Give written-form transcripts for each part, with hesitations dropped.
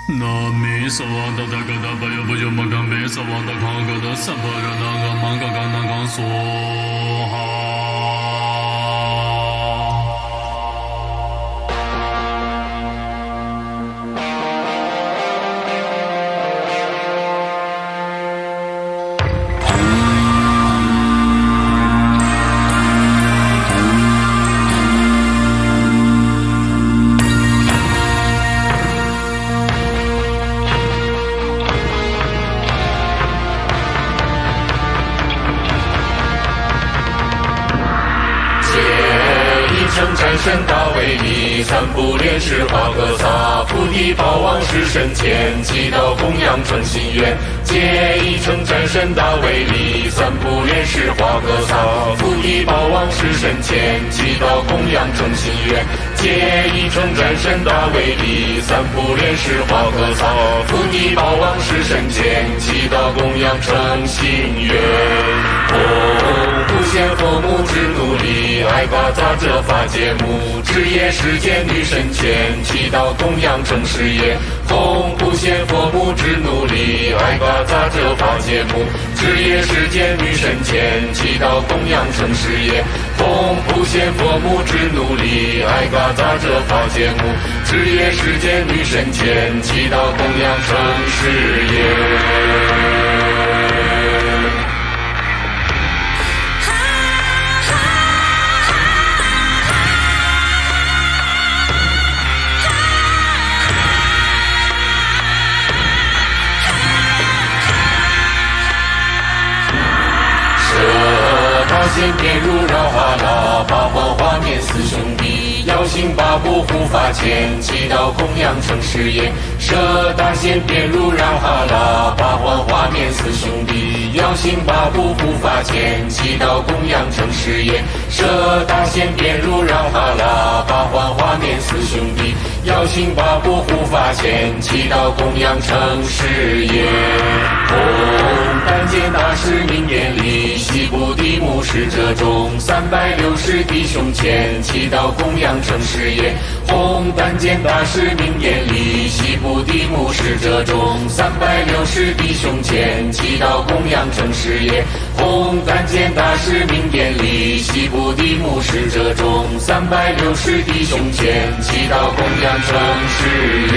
那米萨瓦达达嘎达巴呀巴呀玛嘎米萨瓦达康嘎达萨巴拉那嘎玛嘎嘎那嘎索哈。战神大卫里，三不连是花格萨，菩提宝王是神前，祈祷供养诚心愿。借一城战神大卫里，三不连是花格萨，菩提宝王是神前，祈祷供养诚心愿。借一城战神大卫里，三不连是花格萨，菩提宝王是神前，祈祷供养诚心愿。不贤佛母之努力，爱嘎杂这法节目，职业世界女神前，祈祷供养正事业。红不贤佛母之努力，爱嘎杂这法节目，职业世界女神前，祈祷供养正事业。红不贤佛母之努力，爱嘎杂这法节目，职业世界女神前，祈祷供养正事业。仙变如绕哈拉，八环画面四兄弟，妖行八部护法前，祈祷供养成事业。舍大仙变如绕哈拉，八环画面四兄弟，妖行八部护法前，祈祷供养成事业。舍大仙变如绕哈拉，八环画面四兄弟，妖行八部护法前，祈祷供养成事业。但见大师明眼里，西部地母使者中，360弟兄前，祈祷供养成事业。红但见大师明眼里，西部地母使者中，360弟兄前，祈祷供养成事业。红但见大师明眼里，西部地母使者中，360弟兄前，祈祷供养成事业。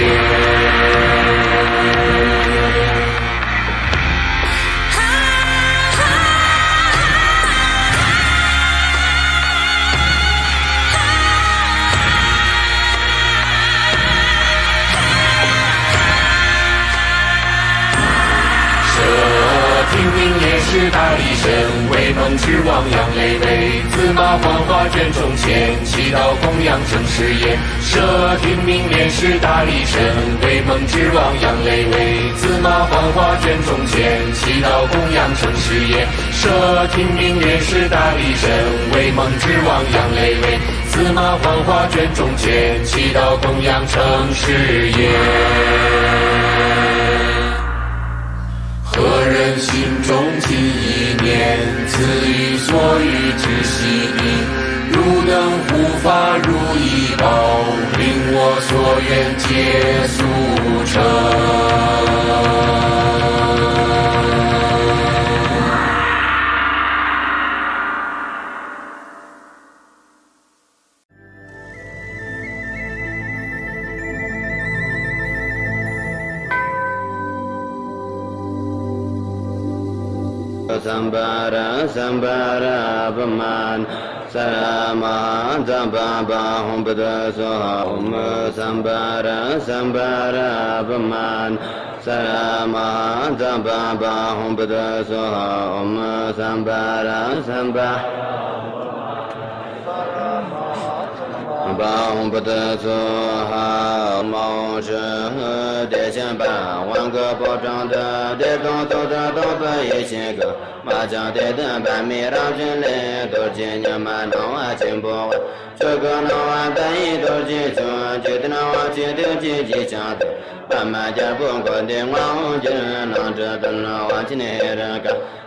听命也是大力神，为蒙之王杨雷为子马幻化卷中前，祈祷供养正事业。舍听命也是大力神，为蒙之王杨雷为子马幻化卷中前，祈祷供养正事业。舍听命也是大力神，为蒙之王杨雷为子马幻化卷中前，祈祷供养正事业。何人心中尽一念，赐予所欲之悉令，如灯护法如一宝，令我所愿皆速成。Sambara Sambara Paman Sarama Zababa Hum Pada Soha Hum Sambara Sambara Paman Sarama Zababa Hum Pada Soha Hum Sambara Sambara Hum Pada Soha Mao Shi De Xian Ba Wang Ge Bo Zhang De De Dong Dong Zhang Dong Ba Ye Xian Ge Ma Jiang De Den Ban Mi Rang Jun Le Do Jin Nian Ma Nong Wa Jin Bo Wa Zhe Ge Nong Wa Dan Yi Do Jin Zhuan Ji De Nong Wa Jin De Jin Ji Jiang De Ban Ma Jia Bu Guo De Wang Hong Jin Nang Zhe De Nong Wa Jin He Ren Ge